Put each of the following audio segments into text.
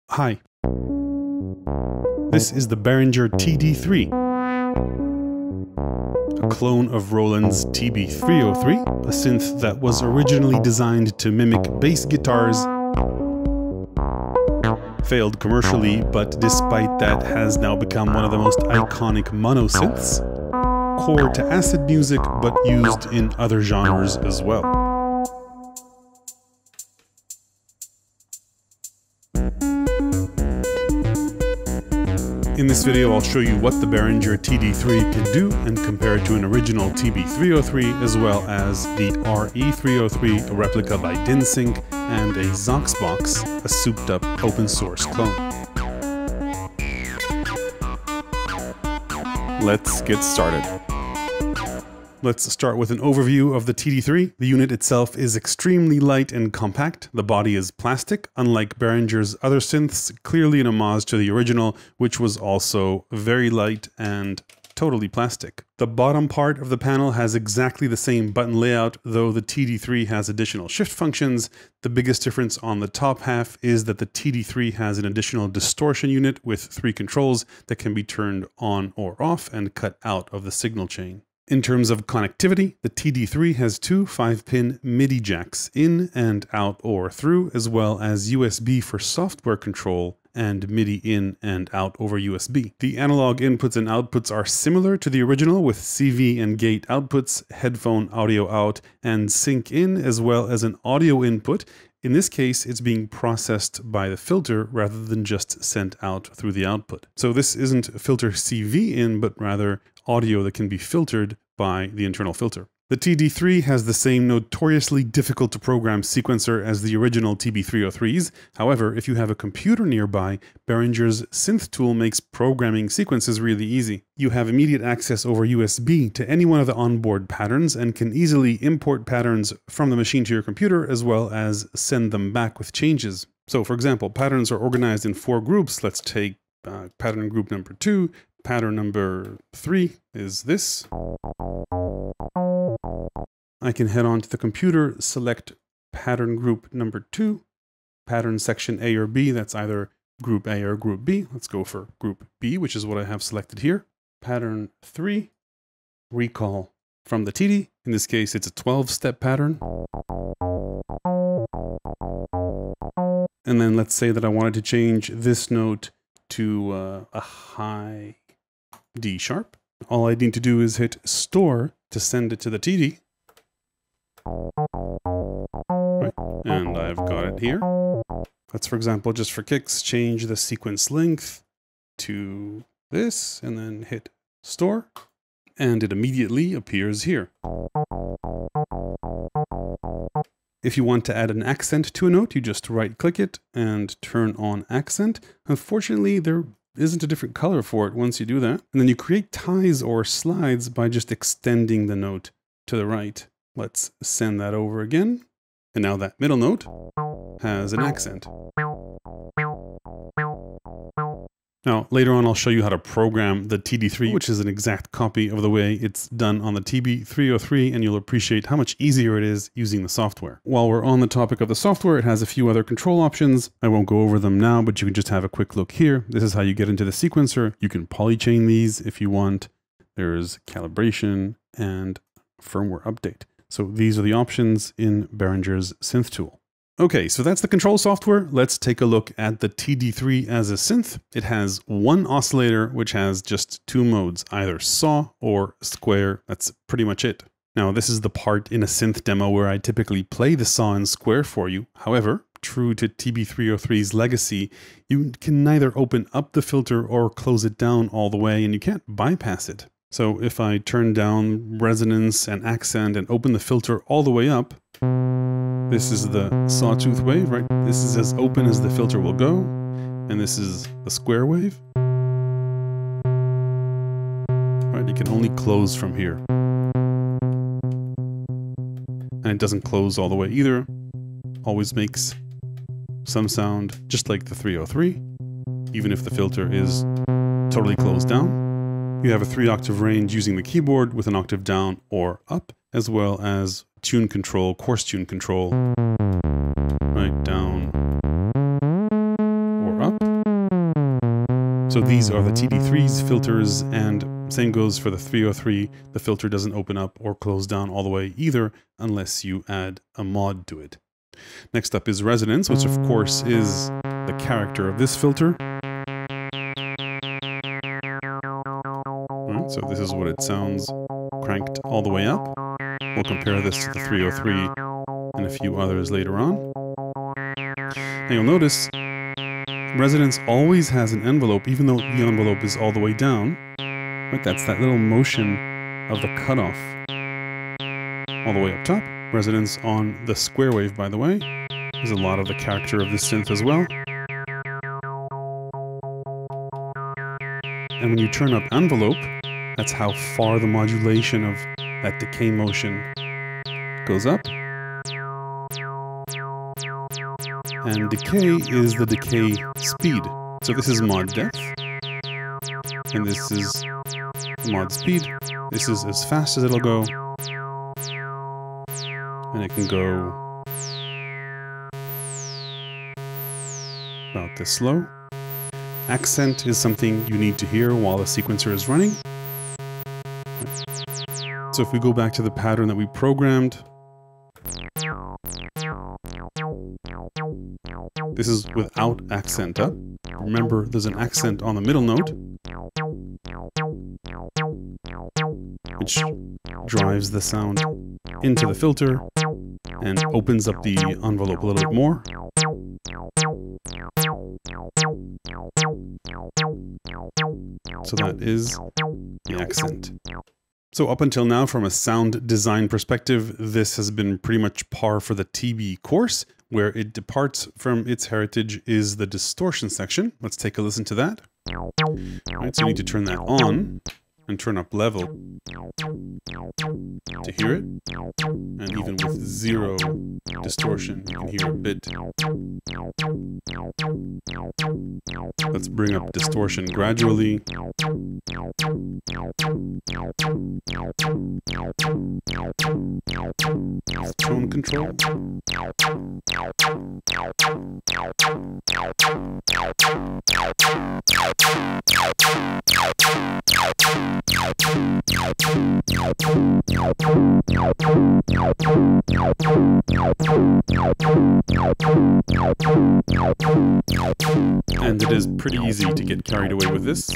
Hi, this is the BEHRINGER TD-3, a clone of Roland's TB-303, a synth that was originally designed to mimic bass guitars, failed commercially, but despite that has now become one of the most iconic monosynths, core to acid music but used in other genres as well. In this video, I'll show you what the BEHRINGER TD-3 can do and compare it to an original TB-303, as well as the RE-303, a replica by Synth, and a x0xb0x, a souped-up open-source clone. Let's get started. Let's start with an overview of the TD-3. The unit itself is extremely light and compact. The body is plastic, unlike BEHRINGER's other synths, clearly an homage to the original, which was also very light and totally plastic. The bottom part of the panel has exactly the same button layout, though the TD-3 has additional shift functions. The biggest difference on the top half is that the TD-3 has an additional distortion unit with 3 controls that can be turned on or off and cut out of the signal chain. In terms of connectivity, the TD-3 has 2 5-pin MIDI jacks in and out or through, as well as USB for software control and MIDI in and out over USB. The analog inputs and outputs are similar to the original, with CV and gate outputs, headphone audio out, and sync in, as well as an audio input. In this case, it's being processed by the filter rather than just sent out through the output. So this isn't filter CV in, but rather audio that can be filtered by the internal filter. The TD-3 has the same notoriously difficult to program sequencer as the original TB-303s. However, if you have a computer nearby, BEHRINGER's Synth tool makes programming sequences really easy. You have immediate access over USB to any one of the onboard patterns and can easily import patterns from the machine to your computer, as well as send them back with changes. So for example, patterns are organized in 4 groups. Let's take pattern group number 2. Pattern number 3 is this. I can head on to the computer, select pattern group number 2, pattern section A or B, that's either group A or group B. Let's go for group B, which is what I have selected here. Pattern 3, recall from the TD. In this case, it's a 12-step pattern. And then let's say that I wanted to change this note to a high D sharp. All I need to do is hit store to send it to the TD. Right. And I've got it here. Let's, for example, just for kicks, change the sequence length to this and then hit store. And it immediately appears here. If you want to add an accent to a note, you just right-click it and turn on accent. Unfortunately, there isn't a different color for it once you do that. And then you create ties or slides by just extending the note to the right. Let's send that over again. And now that middle note has an accent. Now, later on, I'll show you how to program the TD-3, which is an exact copy of the way it's done on the TB-303, and you'll appreciate how much easier it is using the software. While we're on the topic of the software, it has a few other control options. I won't go over them now, but you can just have a quick look here. This is how you get into the sequencer. You can polychain these if you want. There's calibration and firmware update. So these are the options in BEHRINGER's Synth tool. Okay, so that's the control software. Let's take a look at the TD-3 as a synth. It has one oscillator, which has just 2 modes, either saw or square. That's pretty much it. Now, this is the part in a synth demo where I typically play the saw and square for you. However, true to TB-303's legacy, you can neither open up the filter or close it down all the way, and you can't bypass it. So if I turn down resonance and accent and open the filter all the way up, this is the sawtooth wave, right? This is as open as the filter will go. And this is the square wave. Right, you can only close from here. And it doesn't close all the way either. Always makes some sound just like the 303, even if the filter is totally closed down. You have a 3-octave range using the keyboard with an octave down or up, as well as tune control, coarse tune control, right, down or up. So these are the TD3's filters, and same goes for the 303. The filter doesn't open up or close down all the way either unless you add a mod to it. Next up is resonance, which of course is the character of this filter. Alright, so this is what it sounds cranked all the way up. We'll compare this to the 303 and a few others later on. And you'll notice resonance always has an envelope, even though the envelope is all the way down. Right, that's that little motion of the cutoff all the way up top. Resonance on the square wave, by the way, is a lot of the character of this synth as well. And when you turn up envelope, that's how far the modulation of that decay motion goes up. And decay is the decay speed. So this is mod depth. And this is mod speed. This is as fast as it'll go. And it can go about this slow. Accent is something you need to hear while the sequencer is running. So if we go back to the pattern that we programmed, this is without accent up. Remember, there's an accent on the middle note, which drives the sound into the filter and opens up the envelope a little bit more. So that is the accent. So up until now, from a sound design perspective, this has been pretty much par for the TB course. Where it departs from its heritage is the distortion section. Let's take a listen to that. All right, so you need to turn that on and turn up level to hear it. And even with zero distortion, you can hear a bit. Let's bring up distortion gradually. Tone control. And it is pretty easy to get carried away with this.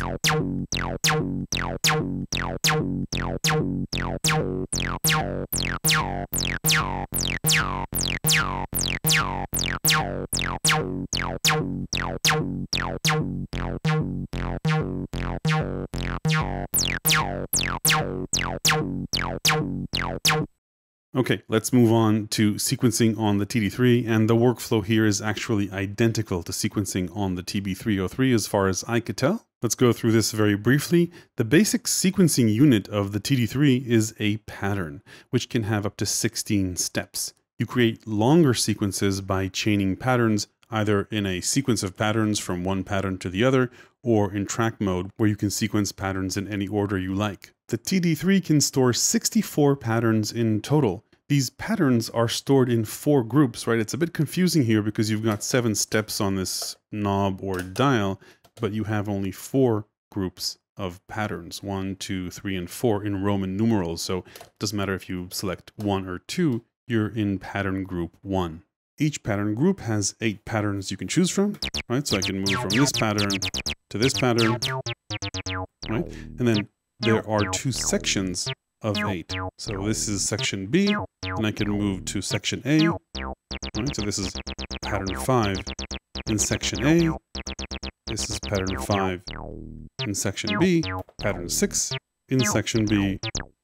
Okay, let's move on to sequencing on the TD3, and the workflow here is actually identical to sequencing on the TB-303 as far as I could tell. Let's go through this very briefly. The basic sequencing unit of the TD3 is a pattern, which can have up to 16 steps. You create longer sequences by chaining patterns, either in a sequence of patterns from one pattern to the other, or in track mode, where you can sequence patterns in any order you like. The TD3 can store 64 patterns in total. These patterns are stored in 4 groups, right? It's a bit confusing here because you've got 7 steps on this knob or dial, but you have only 4 groups of patterns, 1, 2, 3, and 4 in Roman numerals. So it doesn't matter if you select 1 or 2, you're in pattern group 1. Each pattern group has 8 patterns you can choose from, right? So I can move from this pattern to this pattern, right? And then there are 2 sections of 8. So this is section B, and I can move to section A. Right? So this is pattern 5 in section A. This is pattern 5 in section B, pattern 6 in section B,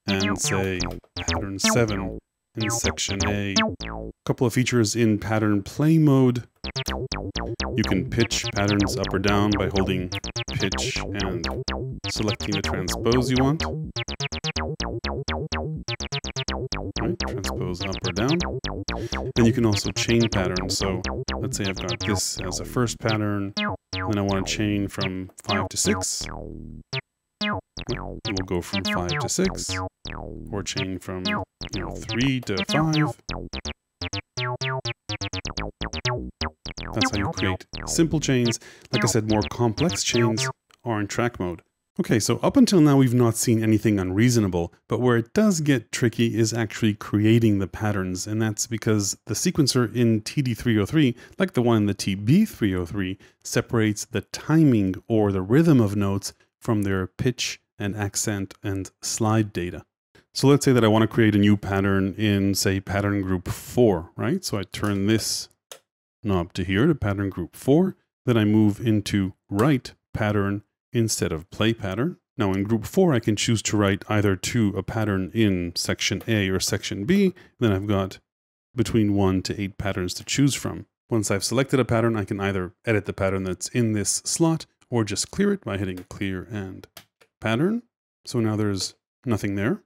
and say pattern 7 in section A. A couple of features in pattern play mode. You can pitch patterns up or down by holding pitch and selecting the transpose you want. Right, transpose up or down. And you can also chain patterns. So let's say I've got this as a first pattern, and I want to chain from 5 to 6. We'll go from 5 to 6, or chain from 3 to 5. That's how you create simple chains. Like I said, more complex chains are in track mode. Okay, so up until now we've not seen anything unreasonable, but where it does get tricky is actually creating the patterns, and that's because the sequencer in TD303, like the one in the TB303, separates the timing or the rhythm of notes from their pitch and accent and slide data. So let's say that I want to create a new pattern in, say, pattern group 4, right? So I turn this knob to here, to pattern group 4, then I move into write pattern instead of play pattern. Now in group 4, I can choose to write either to a pattern in section A or section B. Then I've got between 1 to 8 patterns to choose from. Once I've selected a pattern, I can either edit the pattern that's in this slot or just clear it by hitting clear and pattern. So now there's nothing there.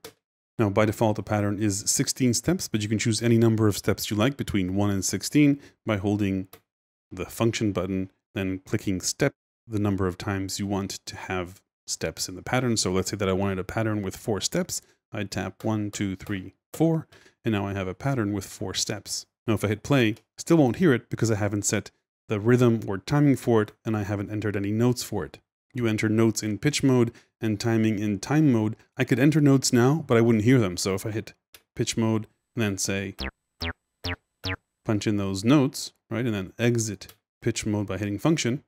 Now by default, the pattern is 16 steps, but you can choose any number of steps you like between 1 and 16 by holding the function button, then clicking step, the number of times you want to have steps in the pattern. So let's say that I wanted a pattern with 4 steps. I'd tap 1, 2, 3, 4, and now I have a pattern with 4 steps. Now if I hit play, still won't hear it because I haven't set the rhythm or timing for it, and I haven't entered any notes for it. You enter notes in pitch mode and timing in time mode. I could enter notes now, but I wouldn't hear them. So if I hit pitch mode and then say, punch in those notes, right? And then exit pitch mode by hitting function,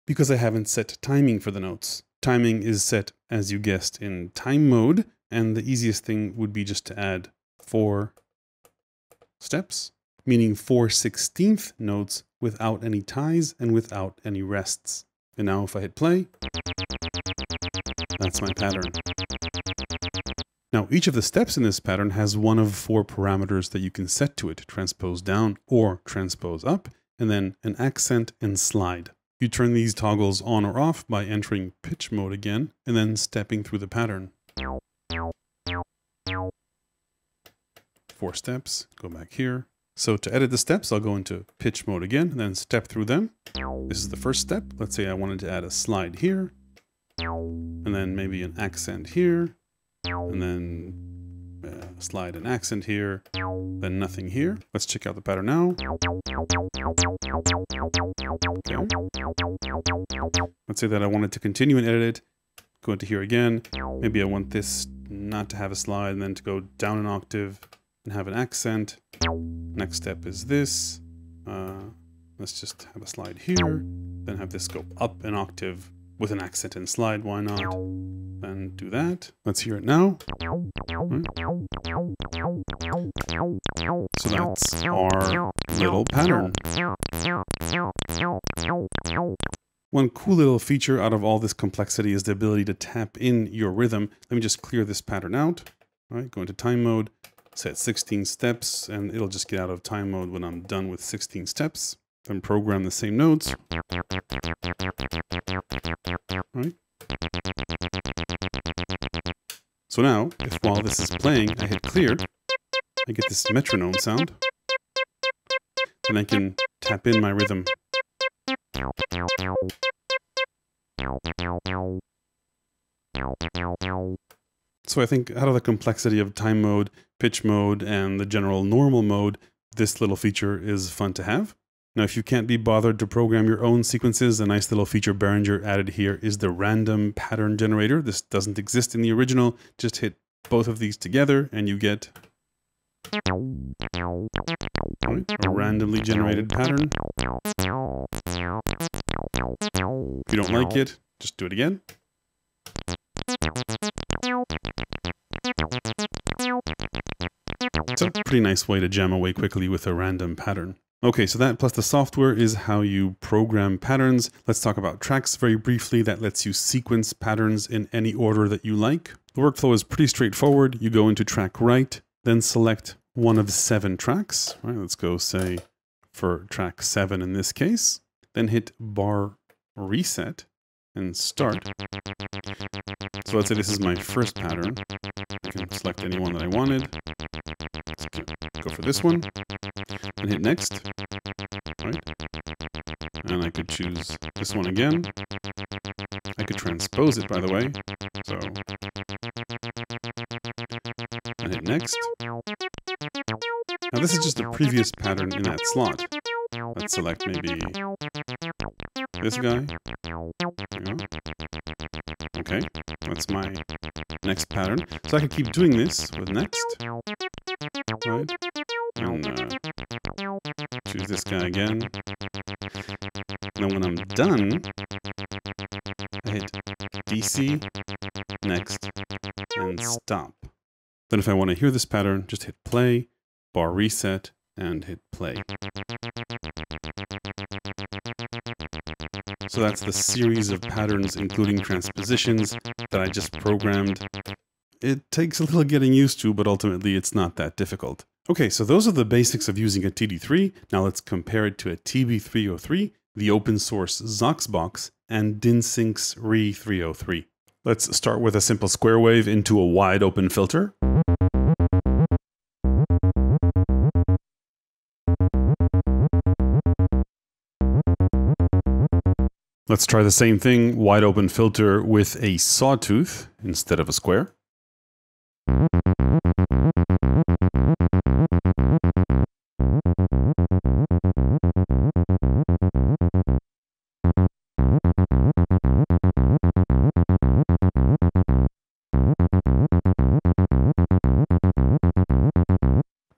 because I haven't set timing for the notes. Timing is set, as you guessed, in time mode, and the easiest thing would be just to add 4 steps, meaning 4 16th notes without any ties and without any rests. And now if I hit play, that's my pattern. Now each of the steps in this pattern has one of 4 parameters that you can set to it: transpose down or transpose up, and then an accent and slide. You turn these toggles on or off by entering pitch mode again and then stepping through the pattern. 4 steps, go back here. So to edit the steps, I'll go into pitch mode again and then step through them. This is the first step. Let's say I wanted to add a slide here, and then maybe an accent here, and then slide and accent here, then nothing here. Let's check out the pattern now. Okay. Let's say that I wanted to continue and edit it. Go into here again. Maybe I want this not to have a slide and then to go down an octave and have an accent. Next step is this. Let's just have a slide here. Then have this go up an octave with an accent and slide. Why not? Then do that. Let's hear it now. So that's our little pattern. One cool little feature out of all this complexity is the ability to tap in your rhythm. Let me just clear this pattern out. All right, go into time mode, set 16 steps, and it'll just get out of time mode when I'm done with 16 steps. Then program the same notes. Right. So now, if while this is playing, I hit clear, I get this metronome sound, and I can tap in my rhythm. So I think out of the complexity of time mode, pitch mode, and the general normal mode, this little feature is fun to have. Now, if you can't be bothered to program your own sequences, a nice little feature Behringer added here is the random pattern generator. This doesn't exist in the original. Just hit both of these together and you get a randomly generated pattern. If you don't like it, just do it again. It's a pretty nice way to jam away quickly with a random pattern. Okay, so that plus the software is how you program patterns. Let's talk about tracks very briefly. That lets you sequence patterns in any order that you like. The workflow is pretty straightforward. You go into track write, then select one of 7 tracks. All right, let's go say for track 7 in this case. Then hit bar reset and start. So let's say this is my first pattern. I can select any one that I wanted. Let's go for this one and hit next. Right? And I could choose this one again. I could transpose it, by the way. So, and hit next. Now this is just a previous pattern in that slot. Let's select maybe This guy. Yeah. Okay, that's my next pattern. So I can keep doing this with next. Right? And choose this guy again. Then when I'm done, I hit DC, next, and stop. Then if I want to hear this pattern, just hit play, bar reset, and hit play. So that's the series of patterns, including transpositions, that I just programmed. It takes a little getting used to, but ultimately it's not that difficult. Okay, so those are the basics of using a TD3. Now let's compare it to a TB-303, the open source Xox box, and DynSync's RE-303. Let's start with a simple square wave into a wide open filter. Let's try the same thing, wide open filter with a sawtooth instead of a square.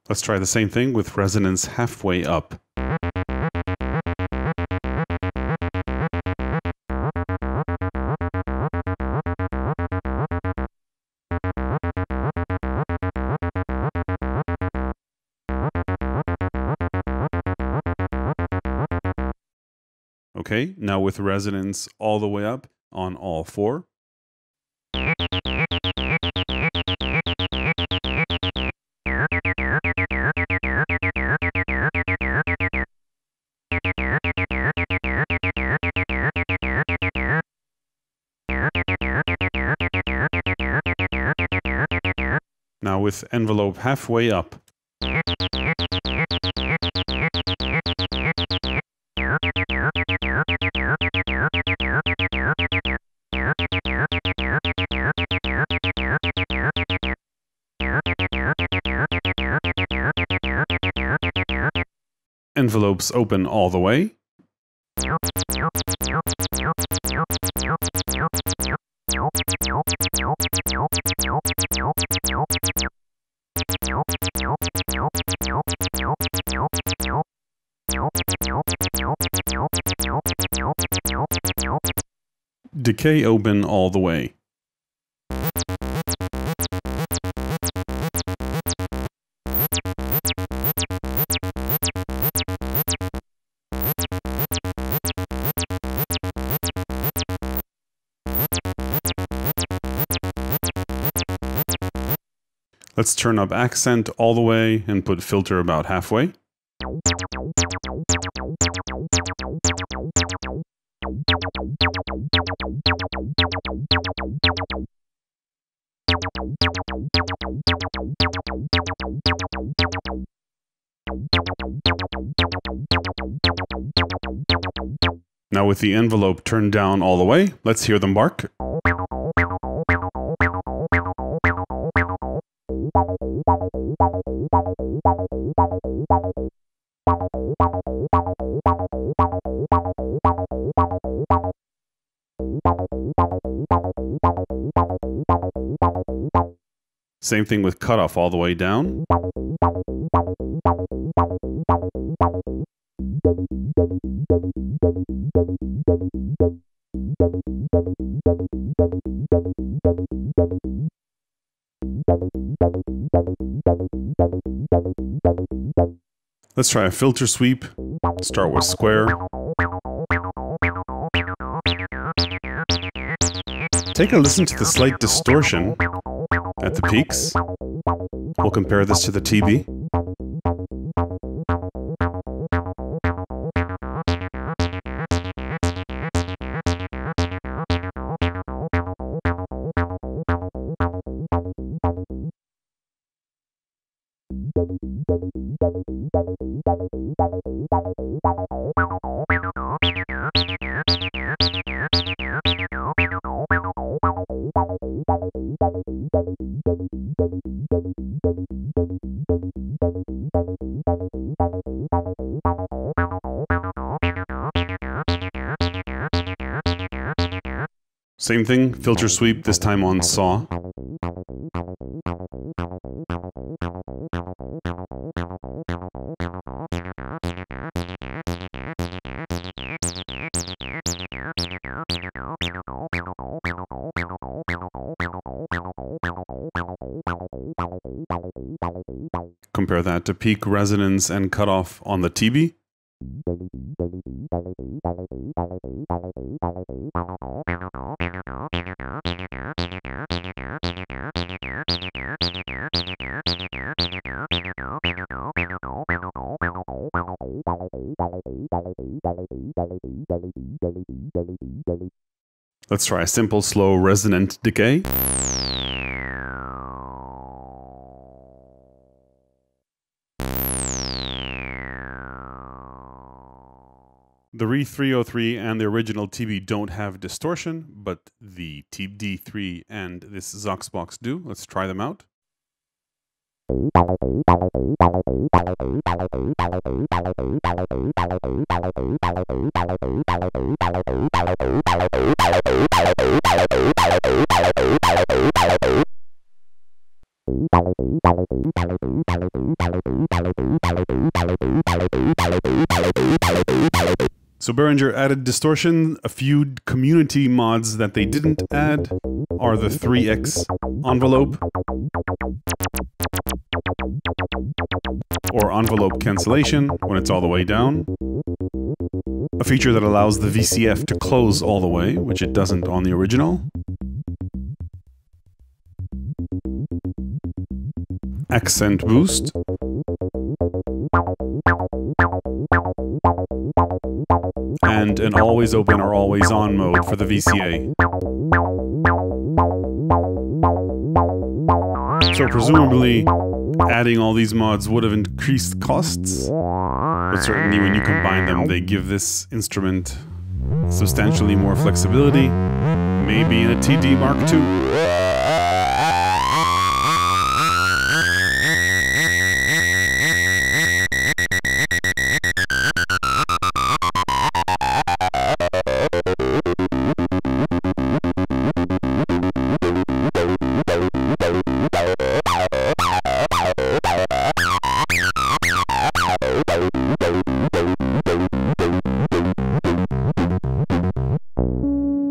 Let's try the same thing with resonance halfway up. Okay, now with resonance all the way up on all four. Now with envelope halfway up. Envelopes open all the way. Decay open all the way. Let's turn up accent all the way and put filter about halfway. Now with the envelope turned down all the way, let's hear them bark. Same thing with cutoff all the way down. Let's try a filter sweep. Start with square. Take a listen to the slight distortion at the peaks. We'll compare this to the TB. Same thing, filter sweep, this time on saw. Compare that to peak, resonance, and cutoff on the TB. Let's try a simple, slow, resonant decay. The RE-303 and the original TB don't have distortion, but the TD3 and this XOXBOX do. Let's try them out. So Behringer added distortion. A few community mods that they didn't add are the 3x envelope or envelope cancellation when it's all the way down. A feature that allows the VCF to close all the way, which it doesn't on the original. Accent boost. And an always open or always on mode for the VCA. So presumably, adding all these mods would have increased costs, but certainly when you combine them, they give this instrument substantially more flexibility, maybe in a TD Mark II.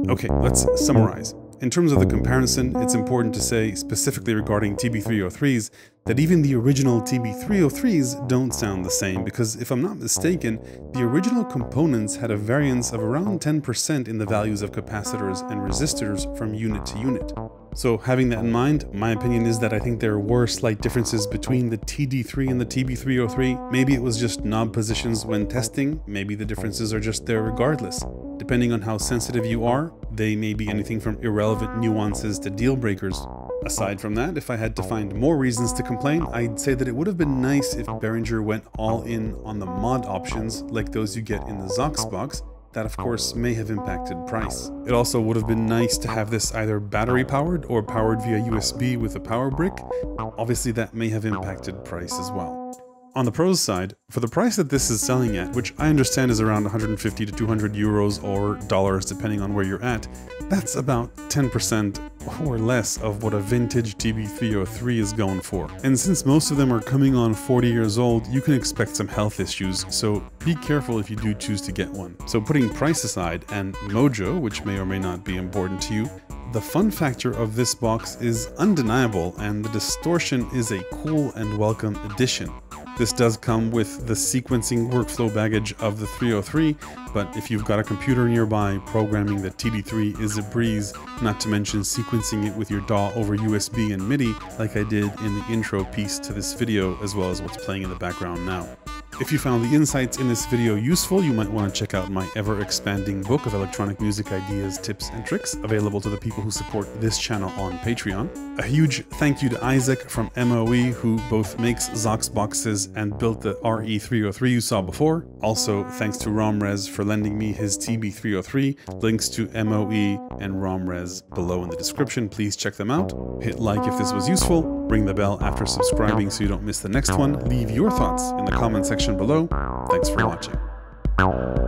Okay, let's summarize. In terms of the comparison, it's important to say, specifically regarding TB-303s, that even the original TB-303s don't sound the same, because if I'm not mistaken, the original components had a variance of around 10% in the values of capacitors and resistors from unit to unit. So having that in mind, my opinion is that I think there were slight differences between the TD3 and the TB-303. Maybe it was just knob positions when testing, maybe the differences are just there regardless. Depending on how sensitive you are, they may be anything from irrelevant nuances to deal breakers. Aside from that, if I had to find more reasons to complain, I'd say that it would have been nice if Behringer went all in on the mod options like those you get in the XOXBOX. That of course may have impacted price. It also would have been nice to have this either battery powered or powered via USB with a power brick. Obviously that may have impacted price as well. On the pros side, for the price that this is selling at, which I understand is around 150 to 200 euros or dollars depending on where you're at, that's about 10% or less of what a vintage TB-303 is going for. And since most of them are coming on 40 years old, you can expect some health issues, so be careful if you do choose to get one. So putting price aside and mojo, which may or may not be important to you, the fun factor of this box is undeniable, and the distortion is a cool and welcome addition. This does come with the sequencing workflow baggage of the 303, but if you've got a computer nearby, programming the TD3 is a breeze, not to mention sequencing it with your DAW over USB and MIDI like I did in the intro piece to this video, as well as what's playing in the background now. If you found the insights in this video useful, you might want to check out my ever-expanding book of electronic music ideas, tips, and tricks, available to the people who support this channel on Patreon. A huge thank you to Isaac from MOE, who both makes XOXBOXes and built the RE-303 you saw before. Also, thanks to RomRes for lending me his TB-303. Links to MOE and RomRes below in the description. Please check them out. Hit like if this was useful. Ring the bell after subscribing so you don't miss the next one. Leave your thoughts in the comment section below. Thanks for watching.